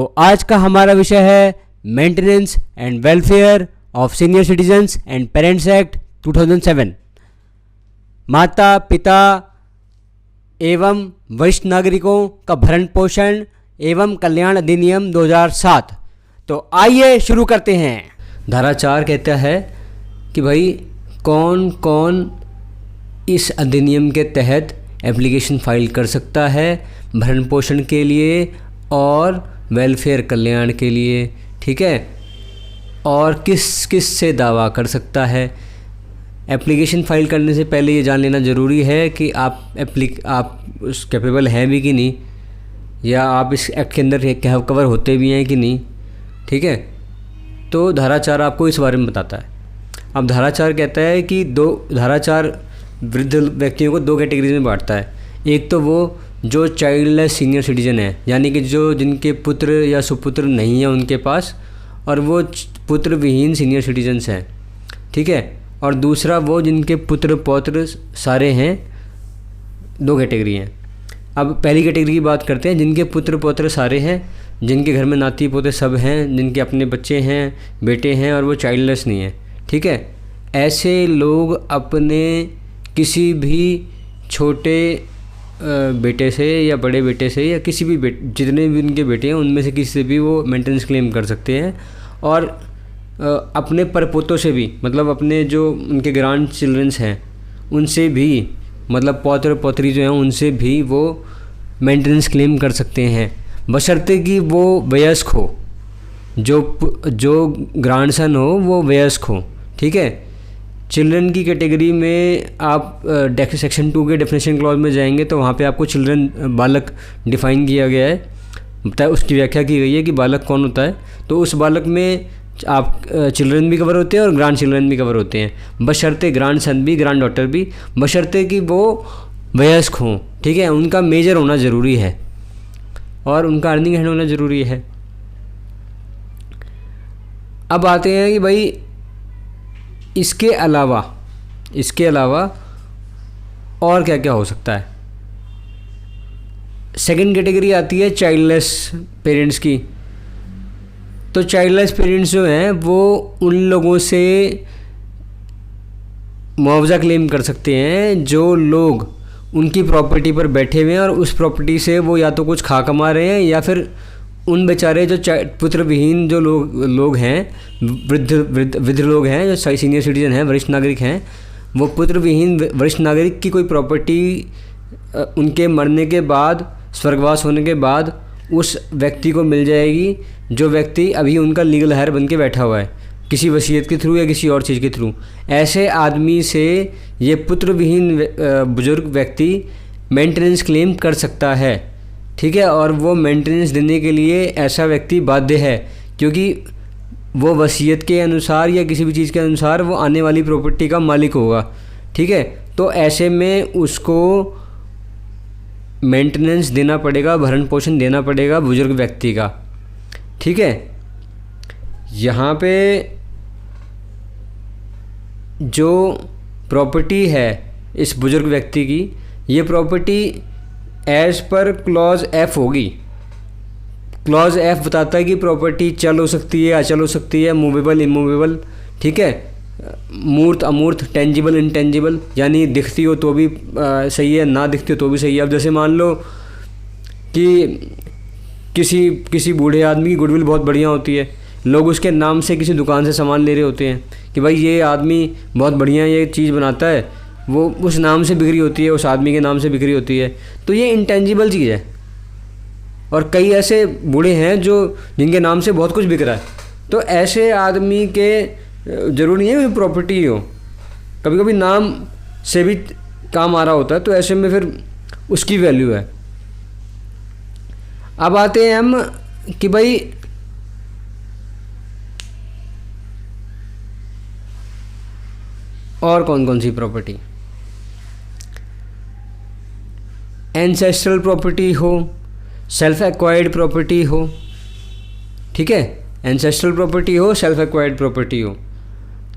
तो आज का हमारा विषय है maintenance and welfare of senior citizens and parents act 2007। माता पिता एवं वरिष्ठ नागरिकों का भरण पोषण एवं कल्याण अधिनियम 2007। तो आइए शुरू करते हैं। धारा 4 कहता है कि भाई कौन कौन इस अधिनियम के तहत एप्लीकेशन फाइल कर सकता है भरण पोषण के लिए और वेलफेयर कल्याण के लिए, ठीक है, और किस किस से दावा कर सकता है। एप्लीकेशन फ़ाइल करने से पहले ये जान लेना ज़रूरी है कि आप उस कैपेबल हैं भी कि नहीं, या आप इस एक्ट के अंदर कवर होते भी हैं कि नहीं, ठीक है। तो धारा 4 आपको इस बारे में बताता है। अब धारा 4 कहता है कि धारा 4 वृद्ध व्यक्तियों को 2 कैटेगरीज में बांटता है। एक तो वो जो चाइल्डलेस सीनियर सिटीजन है, यानी कि जिनके पुत्र या सुपुत्र नहीं है उनके पास, और वो पुत्र विहीन सीनियर सिटीजन्स हैं, ठीक है। और दूसरा वो जिनके पुत्र पौत्र सारे हैं। 2 कैटेगरी हैं। अब पहली कैटेगरी की बात करते हैं, जिनके पुत्र पौत्र सारे हैं, जिनके घर में नाती पोते सब हैं, जिनके अपने बच्चे हैं, बेटे हैं, और वो चाइल्डलेस नहीं है, ठीक है। ऐसे लोग अपने किसी भी छोटे बेटे से या बड़े बेटे से या किसी भी जितने भी उनके बेटे हैं उनमें से किसी से भी वो मेंटेनेंस क्लेम कर सकते हैं। और अपने परपोतों से भी, मतलब अपने जो उनके ग्रैंड चिल्ड्रंस हैं उनसे भी, मतलब पौत्र पौत्री जो हैं उनसे भी वो मेंटेनेंस क्लेम कर सकते हैं, बशर्ते कि वो वयस्क हो, जो ग्रैंडसन हो वो वयस्क हो, ठीक है। चिल्ड्रन की कैटेगरी में आप सेक्शन 2 के डेफिनेशन क्लॉज में जाएंगे तो वहाँ पे आपको चिल्ड्रन बालक डिफ़ाइन किया गया है, उसकी व्याख्या की गई है कि बालक कौन होता है। तो उस बालक में आप चिल्ड्रन भी कवर होते हैं और ग्रैंड चिल्ड्रन भी कवर होते हैं, बशर्ते ग्रैंड सन भी ग्रैंड डॉटर भी, बशर्ते कि वो वयस्क हों, ठीक है। उनका मेजर होना ज़रूरी है और उनका अर्निंग हैंड होना ज़रूरी है। अब आते हैं कि भाई इसके अलावा और क्या क्या हो सकता है। सेकंड कैटेगरी आती है चाइल्डलेस पेरेंट्स की। तो चाइल्डलेस पेरेंट्स जो हैं वो उन लोगों से मुआवजा क्लेम कर सकते हैं जो लोग उनकी प्रॉपर्टी पर बैठे हुए हैं और उस प्रॉपर्टी से वो या तो कुछ खा कमा रहे हैं, या फिर उन बेचारे जो पुत्र विहीन जो लोग हैं, वृद्ध लोग हैं, जो सीनियर सिटीजन हैं, वरिष्ठ नागरिक हैं, वो पुत्र विहीन वरिष्ठ नागरिक की कोई प्रॉपर्टी उनके मरने के बाद, स्वर्गवास होने के बाद उस व्यक्ति को मिल जाएगी, जो व्यक्ति अभी उनका लीगल हायर बन के बैठा हुआ है, किसी वसीयत के थ्रू या किसी और चीज़ के थ्रू। ऐसे आदमी से ये पुत्र विहीन बुजुर्ग व्यक्ति मेंटेनेंस क्लेम कर सकता है, ठीक है। और वो मेंटेनेंस देने के लिए ऐसा व्यक्ति बाध्य है, क्योंकि वो वसीयत के अनुसार या किसी भी चीज़ के अनुसार वो आने वाली प्रॉपर्टी का मालिक होगा, ठीक है। तो ऐसे में उसको मेंटेनेंस देना पड़ेगा, भरण पोषण देना पड़ेगा बुजुर्ग व्यक्ति का, ठीक है। यहाँ पे जो प्रॉपर्टी है इस बुजुर्ग व्यक्ति की, ये property as per clause F होगी। क्लॉज F बताता है कि प्रॉपर्टी चल हो सकती है, अचल हो सकती है, मूवेबल इमूवेबल, ठीक है, मूर्त अमूर्त, टेंजिबल इनटेंजिबल, यानी दिखती हो तो भी सही है, ना दिखती हो तो भी सही है। अब जैसे मान लो कि किसी बूढ़े आदमी की गुडविल बहुत बढ़िया होती है, लोग उसके नाम से किसी दुकान से सामान ले रहे होते हैं कि भाई ये आदमी बहुत बढ़िया ये चीज़ बनाता है, वो उस नाम से बिक्री होती है, उस आदमी के नाम से बिक्री होती है, तो ये इंटेंजिबल चीज़ है। और कई ऐसे बूढ़े हैं जिनके नाम से बहुत कुछ बिक रहा है, तो ऐसे आदमी के ज़रूरी नहीं है कि प्रॉपर्टी हो, कभी कभी नाम से भी काम आ रहा होता है, तो ऐसे में फिर उसकी वैल्यू है। अब आते हैं हम कि भाई और कौन कौन सी प्रॉपर्टी, एंसेस्ट्रल प्रॉपर्टी हो, सेल्फ एक्वायर्ड प्रॉपर्टी हो, ठीक है, एंसेस्ट्रल प्रॉपर्टी हो, सेल्फ एक्वायर्ड प्रॉपर्टी हो,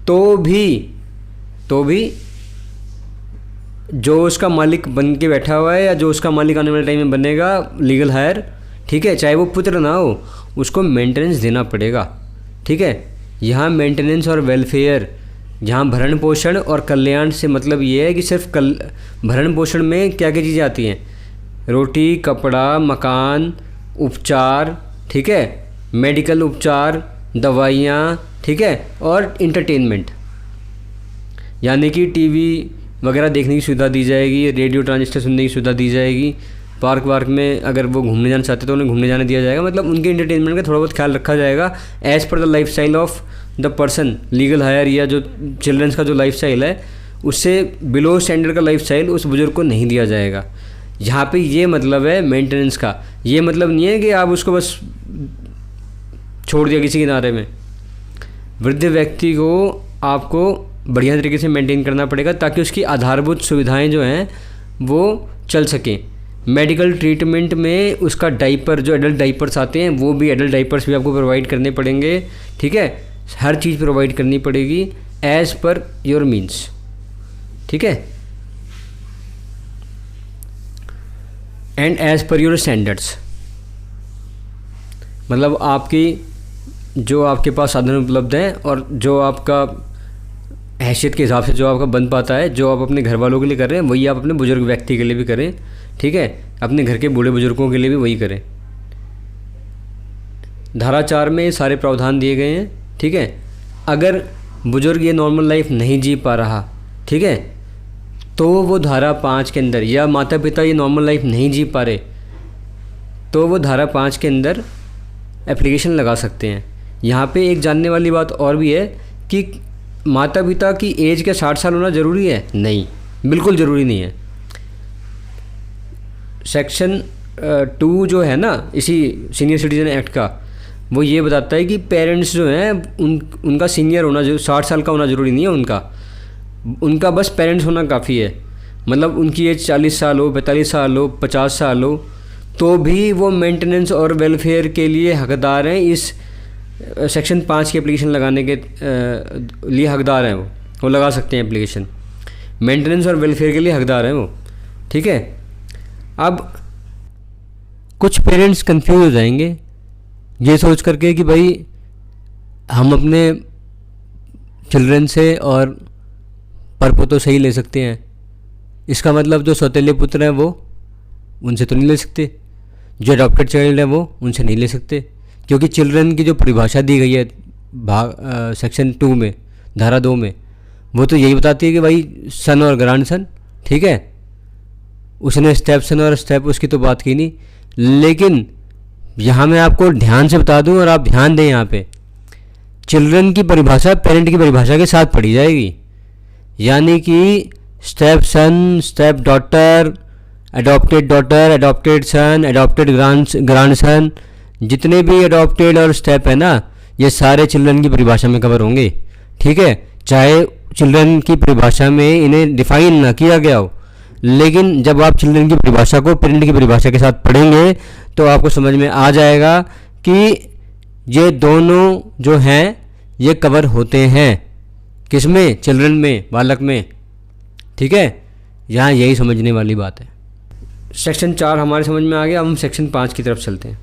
तो भी जो उसका मालिक बन के बैठा हुआ है या जो उसका मालिक आने वाले टाइम में बनेगा लीगल हायर, ठीक है, चाहे वो पुत्र ना हो, उसको मेंटेनेंस देना पड़ेगा। ठीक है, यहाँ मेंटेनेंस और वेलफेयर, जहाँ भरण पोषण और कल्याण से मतलब ये है कि सिर्फ भरण पोषण में क्या क्या चीज़ें आती हैं, रोटी, कपड़ा, मकान, उपचार, ठीक है, मेडिकल उपचार, दवाइयाँ, ठीक है, और इंटरटेनमेंट, यानी कि टीवी वगैरह देखने की सुविधा दी जाएगी, रेडियो ट्रांजिस्टर सुनने की सुविधा दी जाएगी, पार्क वार्क में अगर वो घूमने जाना चाहते तो उन्हें घूमने जाने दिया जाएगा। मतलब उनके इंटरटेनमेंट का थोड़ा बहुत ख्याल रखा जाएगा as per the life style of the person legal higher, या जो चिल्ड्रंस का जो लाइफ स्टाइल है उससे बिलो स्टैंडर्ड का लाइफ स्टाइल उस बुजुर्ग को नहीं दिया जाएगा। यहाँ पे ये मतलब है मेंटेनेंस का, ये मतलब नहीं है कि आप उसको बस छोड़ दिया किसी किनारे में। वृद्ध व्यक्ति को आपको बढ़िया तरीके से मेंटेन करना पड़ेगा ताकि उसकी आधारभूत सुविधाएं जो हैं वो चल सकें। मेडिकल ट्रीटमेंट में उसका डाइपर, जो एडल्ट डाइपर्स आते हैं वो भी, एडल्ट डाइपर्स भी आपको प्रोवाइड करने पड़ेंगे। ठीक है, हर चीज़ प्रोवाइड करनी पड़ेगी एज़ पर योर मीन्स। ठीक है, and as per your standards, मतलब आपकी जो आपके पास साधन उपलब्ध हैं और जो आपका हैसियत के हिसाब से जो आपका बन पाता है, जो आप अपने घर वालों के लिए कर रहे हैं वही आप अपने बुजुर्ग व्यक्ति के लिए भी करें। ठीक है, अपने घर के बूढ़े बुजुर्गों के लिए भी वही करें। धारा 4 में सारे प्रावधान दिए गए हैं। ठीक है, अगर बुजुर्ग ये नॉर्मल लाइफ नहीं जी पा रहा, ठीक है, तो वो धारा 5 के अंदर, या माता पिता ये नॉर्मल लाइफ नहीं जी पा रहे तो वो धारा 5 के अंदर एप्लीकेशन लगा सकते हैं। यहाँ पे एक जानने वाली बात और भी है कि माता पिता की एज क्या 60 साल होना ज़रूरी है? नहीं, बिल्कुल ज़रूरी नहीं है। सेक्शन 2 जो है ना इसी सीनियर सिटीज़न एक्ट का, वो ये बताता है कि पेरेंट्स जो हैं उनका सीनियर होना, जो 60 साल का होना ज़रूरी नहीं है उनका बस पेरेंट्स होना काफ़ी है। मतलब उनकी एज 40 साल हो, 45 साल हो, 50 साल हो, तो भी वो मेंटेनेंस और वेलफेयर के लिए हकदार हैं। इस सेक्शन 5 की एप्लीकेशन लगाने के लिए हकदार हैं, वो लगा सकते हैं एप्लीकेशन, मेंटेनेंस और वेलफेयर के लिए हकदार हैं वो। ठीक है, अब कुछ पेरेंट्स कंफ्यूज हो जाएंगे ये सोच करके कि भाई हम अपने चिल्ड्रन से और परपो तो सही ले सकते हैं, इसका मतलब जो सौतेले पुत्र हैं वो उनसे तो नहीं ले सकते, जो अडॉप्टेड चाइल्ड है वो उनसे नहीं ले सकते, क्योंकि चिल्ड्रन की जो परिभाषा दी गई है सेक्शन 2 में, धारा 2 में, वो तो यही बताती है कि भाई सन और ग्रैंड सन। ठीक है, उसने स्टेप सन और स्टेप उसकी तो बात की नहीं, लेकिन यहाँ मैं आपको ध्यान से बता दूँ और आप ध्यान दें, यहाँ पे चिल्ड्रन की परिभाषा पेरेंट की परिभाषा के साथ पढ़ी जाएगी। यानी कि step son, step daughter, adopted son, adopted grandson, जितने भी अडॉप्टेड और स्टेप है ना, ये सारे चिल्ड्रन की परिभाषा में कवर होंगे। ठीक है, चाहे चिल्ड्रन की परिभाषा में इन्हें डिफाइन ना किया गया हो, लेकिन जब आप चिल्ड्रन की परिभाषा को पेरेंट की परिभाषा के साथ पढ़ेंगे तो आपको समझ में आ जाएगा कि ये दोनों जो हैं ये कवर होते हैं किसमें, चिल्ड्रन में, बालक में। ठीक है, यहाँ यही समझने वाली बात है। सेक्शन 4 हमारे समझ में आ गया, अब हम सेक्शन 5 की तरफ चलते हैं।